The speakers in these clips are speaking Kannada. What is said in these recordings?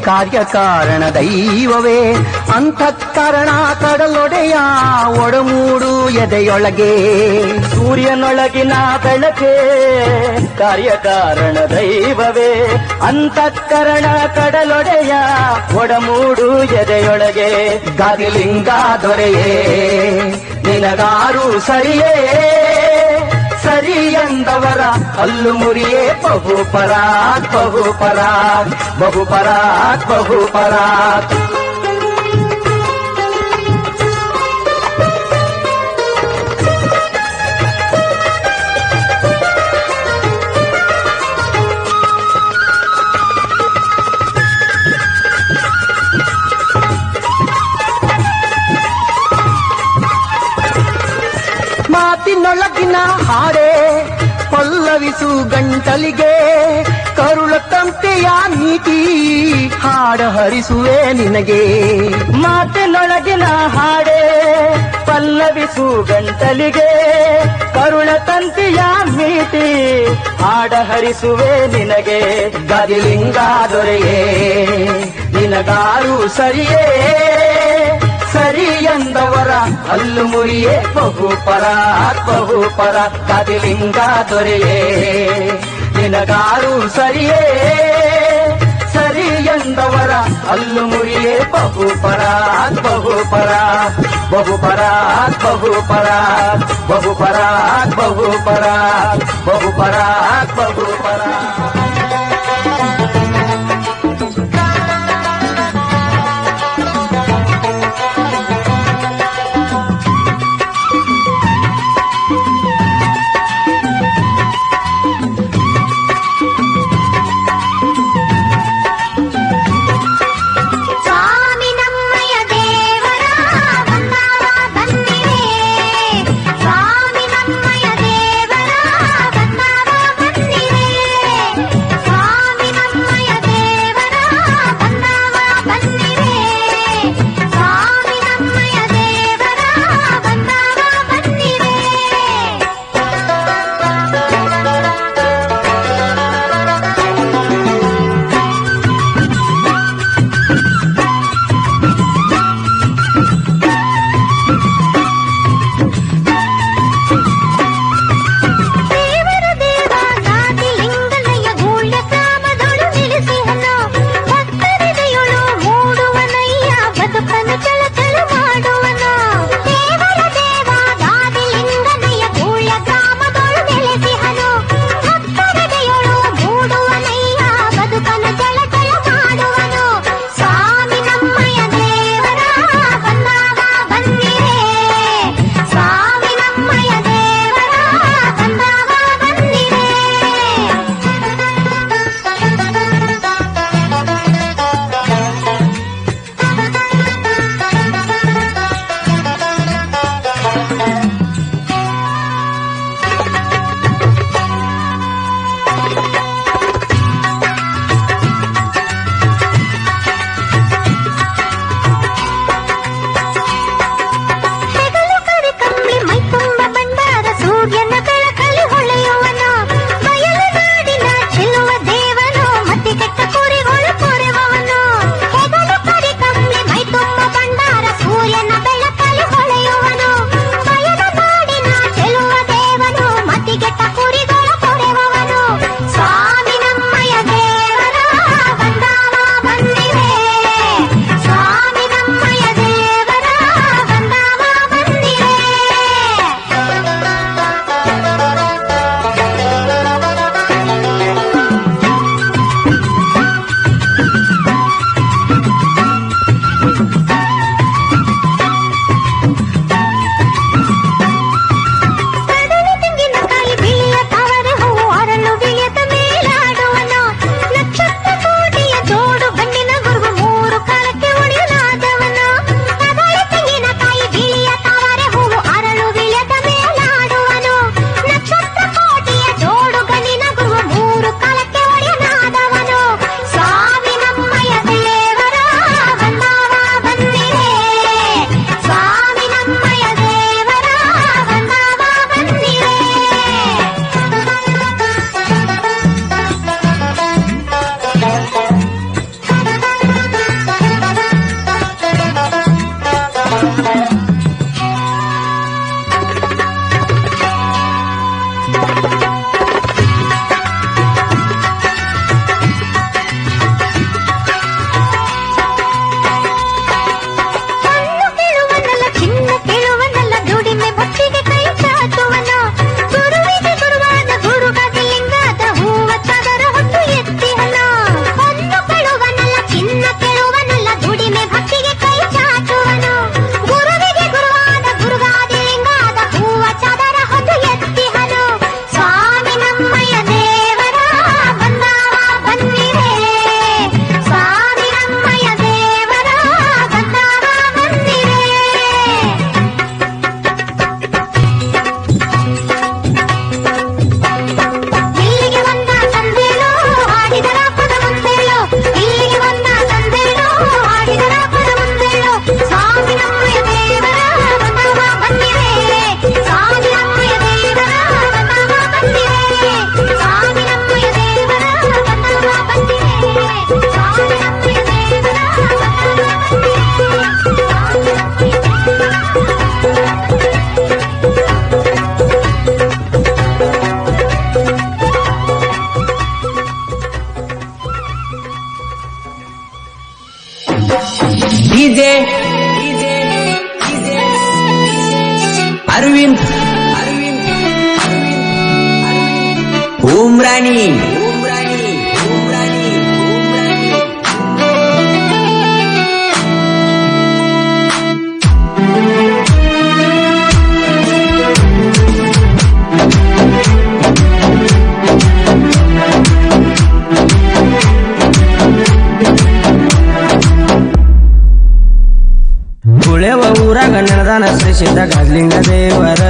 ಕಾರ್ಯಕಾರಣ ದೈವವೇ ಅಂತಃಕರಣ ಕಡಲೊಡೆಯ ಒಡಮೂಡು ಎದೆಯೊಳಗೆ ಸೂರ್ಯನೊಳಗಿನ ಬೆಳಕೆ ಕಾರ್ಯಕಾರಣ ದೈವವೇ ಅಂತಃಕರಣ ಕಡಲೊಡೆಯ ಒಡಮೂಡು ಎದೆಯೊಳಗೆ ಗದಿಲಿಂಗ ದೊರೆಯೇ ನಿನಗಾರು ಸರಿಯೇ ಸರಿ ಎಂದವರ ಹಲ್ಲು ಮುರಿಯೇ ಬಹುಪರಾಕ್ ಬಹುಪರಾಕ್ ಬಹುಪರಾಕ್ ಬಹುಪರಾಕ್ ಮಾತಿನೊಳಗಿನ ಹಾಡೆ ಪಲ್ಲವಿಸು ಗಂಟಲಿಗೆ ಕರುಳ ತಂತೆಯ ನೀತಿ ಹಾಡ ಹರಿಸುವೆ ನಿನಗೆ ಮಾತಿನೊಳಗಿನ ಹಾಡೆ ಪಲ್ಲವಿಸು ಗಂಟಲಿಗೆ ಕರುಳ ತಂತಿಯ ಮೀಟಿ ಹಾಡ ಹರಿಸುವೆ ನಿನಗೆ ಗದಿಲಿಂಗ ದೊರೆಯೇ ನಿನಗಾರು ಸರಿಯೇ ಸರಿ ಎಂದವರ ಹಲ್ಲು ಮುರಿಯೇ ಬಹುಪರಾಕ್ ಬಹುಪರಾಕ್ ಗದಿಲಿಂಗ ದೊರೆಯೇ ನಿನಗಾರು ಸರಿಯೇ ಸರಿ ಎಂದವರ ಹಲ್ಲು ಮುರಿಯೇ ಬಹುಪರಾಕ್ ಬಹುಪರಾಕ್ ಬಹುಪರಾಕ್ ಬಹುಪರಾಕ್ ಬಹುಪರಾಕ್ ಬಹುಪರಾಕ್ ಬಹುಪರಾಕ್ ಬಹುಪರಾಕ್ ಡಿಜೆ ಅರವಿಂದ್ ಉಮ್ರಾಣಿ ಗುಳೆವ ಊರಾಗ ನೆನದಾನ ಶ್ರೀ ಸಿದ್ಧ ಗಜಲಿಂಗ ದೇವರ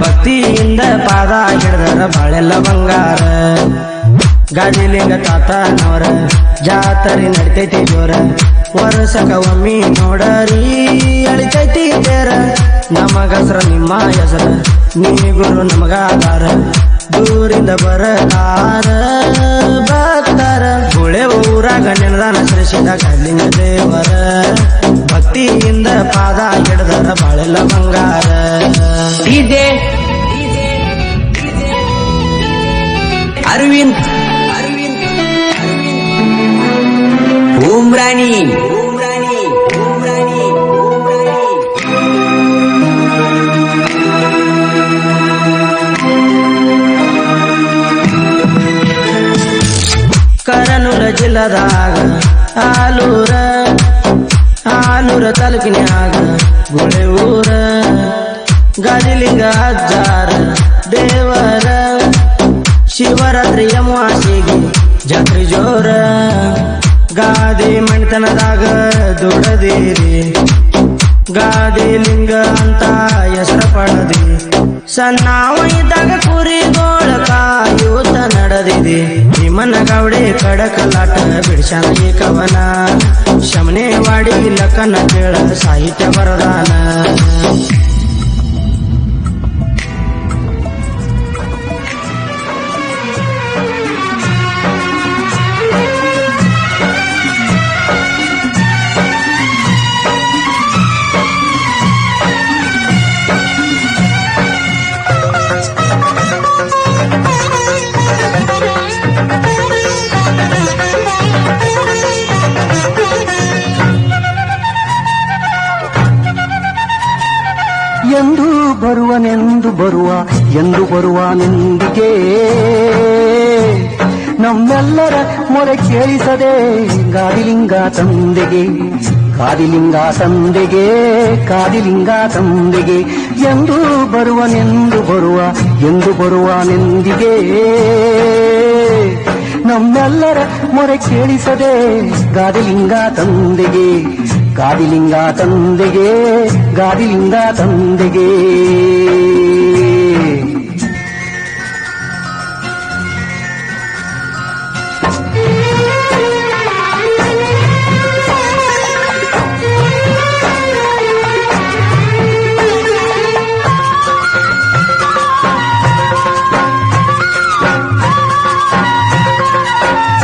ಭಕ್ತಿಯಿಂದ ಪಾದ ಹಿಡಿದರ ಬಾಳೆಲ್ಲ ಬಂಗಾರ ಗಾಜಿಲಿಂಗ ತಾತನವರ ಜಾತರಿ ನಡಿತೈತಿ ಜೋರ ವರ್ಷಕ ಒಮ್ಮಿ ನೋಡರಿ ಅಳಿತೈತಿ ತೇರ ನಮಗಸ್ರ ನಿಮ್ಮ ಹೆಸರ ನೀ ಗುರು ನಮಗಾದಾರ ದೂರಿಂದ ಬರಲಾರ ಭಕ್ತರ ಗುಳೆವ ಊರಾಗ ನೆನದಾನ ಶ್ರೀ ಸಿದ್ಧ ಗಜಲಿಂಗ ದೇವರ ಭಕ್ತಿಯಿಂದ ಪಾದ ಹಿಡಿದರ ಬಾಳೆಲ್ಲ ಬಂಗಾರ ಡಿಜೆ ಅರವಿಂದ್ ಉಮ್ರಾಣಿ ಕರನೂರ ಜಿಲ್ಲದಾಗ ಆಲೂರ ತಾಲೂಕಿನ್ಯಾಗ ಗುಳೆ ಊರ ಗಾದಿಲಿಂಗ ಅಜ್ಜಾರ ದೇವರ ಶಿವರಾತ್ರಿ ಅಮಾವಾಸ್ಯೆಗೆ ಜಾತ್ರೆ ಜೋರ ಗಾದಿ ಮಣಿತನದಾಗ ದುಡದಿರಿ ಗಾದಿ ಲಿಂಗ ಅಂತ ಹೆಸರ ಪಡದಿ ಸಣ್ಣವ ಇದ್ದಾಗ ಕುರಿಗೋಳ ಕಾಯೂತ ನಡೆದಿದೆ ಭೀಮನ ಗೌಡೆ ಕಡಕಲಾಟ ಬಿಡ್ಸನ ಈ ಕವನ ಶಮನೆವಾಡಿ ಲಕ್ಕನ ಕೇಳ ಸಾಹಿತ್ಯ ವರದಾನ ಎಂದು ಬರುವನೆಂದು ಎಂದು ಬರುವನೆಂದಿಗೆ ನಮ್ಮೆಲ್ಲರ ಮೊರೆ ಕೇಳಿಸದೆ ಗಾದಿಲಿಂಗ ತಂದೆಗೆ ಎಂದು ಬರುವನೆಂದಿಗೆ ನಮ್ಮೆಲ್ಲರ ಮೊರೆ ಕೇಳಿಸದೆ ಗಾದಿಲಿಂಗ ತಂದೆಗೆ